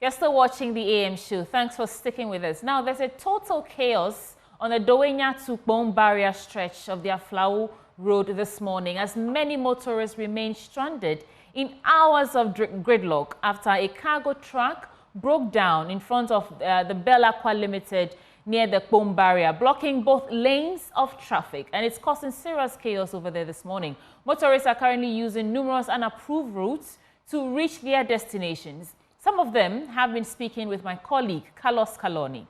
You're still watching the AM show. Thanks for sticking with us. Now, there's a total chaos on the Dawhenya to Kpone Barrier stretch of the Aflau Road this morning as many motorists remain stranded in hours of gridlock after a cargo truck broke down in front of the Belaqua Limited near the Kpone Barrier, blocking both lanes of traffic, and it's causing serious chaos over there this morning. Motorists are currently using numerous unapproved routes to reach their destinations. Some of them have been speaking with my colleague, Carlos Kaloni.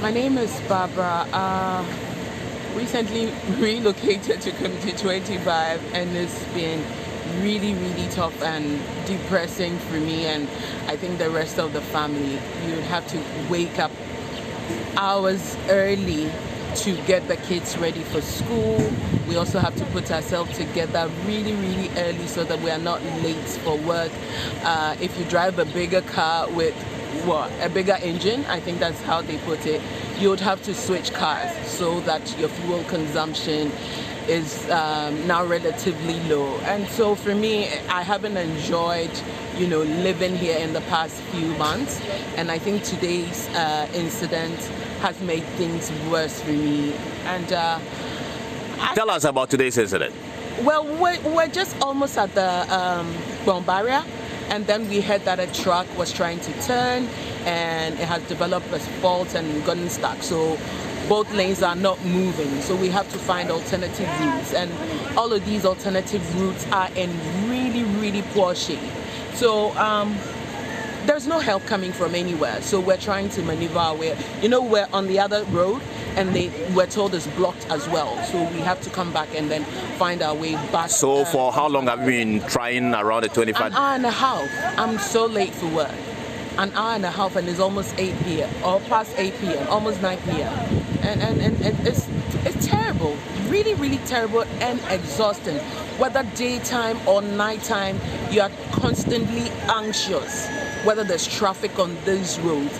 My name is Barbara. Recently relocated to Community 25, and it's been really tough and depressing for me, and I think the rest of the family. You would have to wake up hours early to get the kids ready for school. We also have to put ourselves together really early so that we are not late for work. If you drive a bigger car with a bigger engine, I think that's how they put it, you would have to switch cars so that your fuel consumption is now relatively low. And so for me, I haven't enjoyed, living here in the past few months. And I think today's incident has made things worse for me. And tell us about today's incident. Well, we're just almost at the Kpone Barrier, and then we heard that a truck was trying to turn, and it has developed a fault and gotten stuck. So both lanes are not moving, so we have to find alternative routes, and all of these alternative routes are in really poor shape. So there's no help coming from anywhere, so we're trying to maneuver our way. We're on the other road, and we're told it's blocked as well, so we have to come back and then find our way back. So for how long have you been trying around the 25? An hour and a half. I'm so late for work. An hour and a half, and it's almost 8 p.m. or past 8 p.m., almost 9 p.m. And it's terrible, really terrible and exhausting. Whether daytime or nighttime, you are constantly anxious. Whether there's traffic on these roads,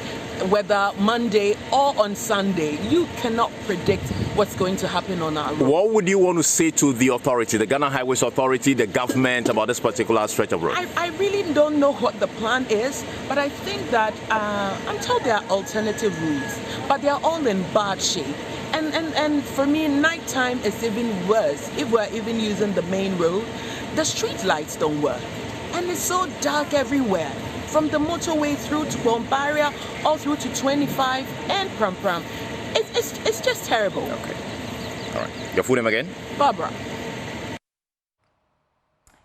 whether Monday or on Sunday, you cannot predict what's going to happen on our road. What would you want to say to the authority, the Ghana Highways Authority, the government, about this particular stretch of road? I really don't know what the plan is, but I think that I'm told there are alternative routes, but they are all in bad shape. And for me, nighttime is even worse. If we're even using the main road, the street lights don't work, and it's so dark everywhere. From the motorway through to Kpone Barrier, all through to 25 and Pram. It's just terrible. Okay. All right. Your full name again? Barbara.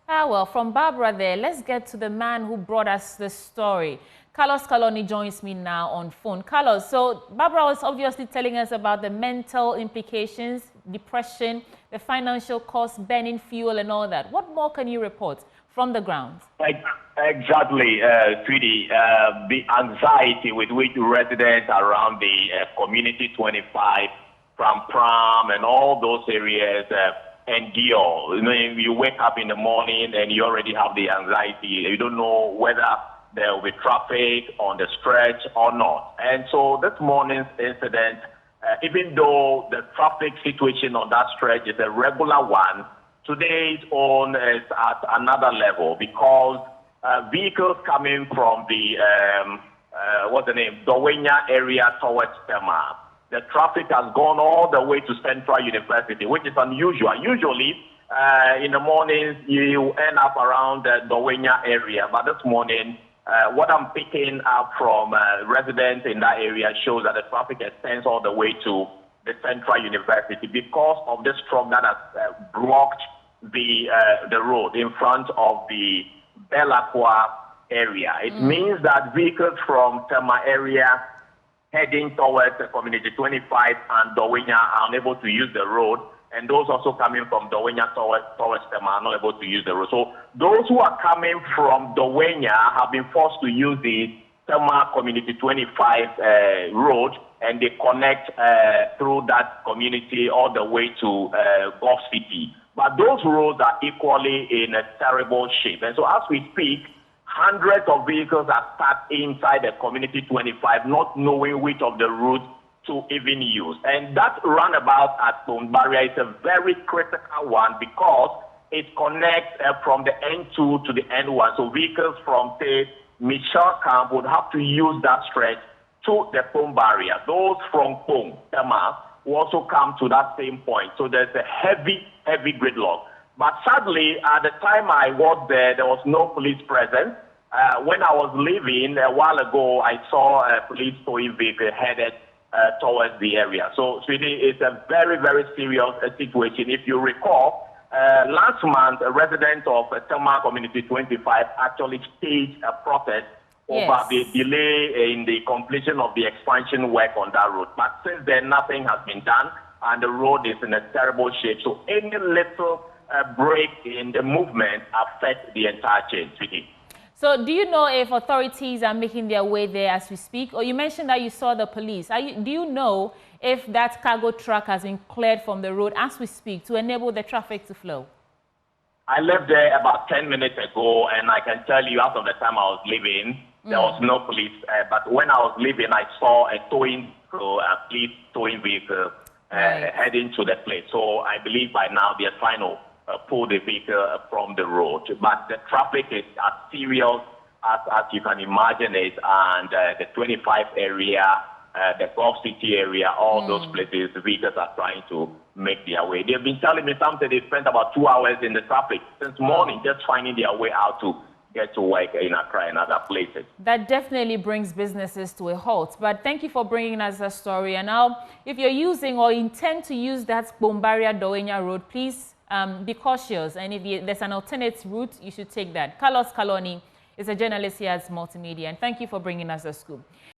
Well, from Barbara there, let's get to the man who brought us the story. Carlos Kaloni joins me now on phone. Carlos, so Barbara was obviously telling us about the mental implications, depression, the financial costs, burning fuel and all that. What more can you report from the ground? Exactly, Tweety. The anxiety with which residents around the Community 25, Pram, and all those areas endure. You wake up in the morning and you already have the anxiety. You don't know whether there will be traffic on the stretch or not. And so this morning's incident, even though the traffic situation on that stretch is a regular one, today's own is at another level because vehicles coming from the Dawhenya area towards Tema. The traffic has gone all the way to Central University, which is unusual. Usually, in the mornings, you end up around the Dawhenya area. But this morning, what I'm picking up from residents in that area shows that the traffic extends all the way to the Central University because of this truck that has blocked the road in front of the Belaqua area. It means that vehicles from Tema area heading towards the Community 25 and Dawhenya are unable to use the road, and those also coming from Dawhenya towards Tema are not able to use the road. So those who are coming from Dawhenya have been forced to use the Tema Community 25 road, and they connect through that community all the way to Gulf City. But those roads are equally in a terrible shape. And so as we speak, hundreds of vehicles are stuck inside the Community 25, not knowing which of the routes to even use. And that roundabout at Kpone Barrier is a very critical one because it connects from the N2 to the N1. So vehicles from, say, Michelle Camp would have to use that stretch to the Kpone barrier. Those from Kpone, will also come to that same point. So there's a heavy gridlock. But sadly, at the time I was there was no police presence. When I was leaving a while ago, I saw a police towing vehicle headed towards the area. So it's a very serious situation. If you recall, last month, a resident of Tema Community 25 actually staged a protest over the delay in the completion of the expansion work on that road. But since then, nothing has been done, and the road is in a terrible shape. So any little break in the movement affects the entire chain. So do you know if authorities are making their way there as we speak? Or you mentioned that you saw the police. Do you know if that cargo truck has been cleared from the road as we speak to enable the traffic to flow? I left there about 10 minutes ago, and I can tell you, after the time I was leaving, there was no police. But when I was leaving, I saw a police towing vehicle heading to the place. So I believe by now they're trying to pull the vehicle from the road. But the traffic is as serious as you can imagine it, and the 25 area, the Gulf City area, all those places, the vehicles are trying to make their way. They've been telling me something. They spent about 2 hours in the traffic since morning, just finding their way out to get to work in Accra and other places. That definitely brings businesses to a halt. But thank you for bringing us the story. And now, if you're using or intend to use that Kpone Barrier-Dawhenya Road, please be cautious. And if there's an alternate route, you should take that. Carlos Kaloni is a journalist here at Multimedia. And thank you for bringing us the scoop.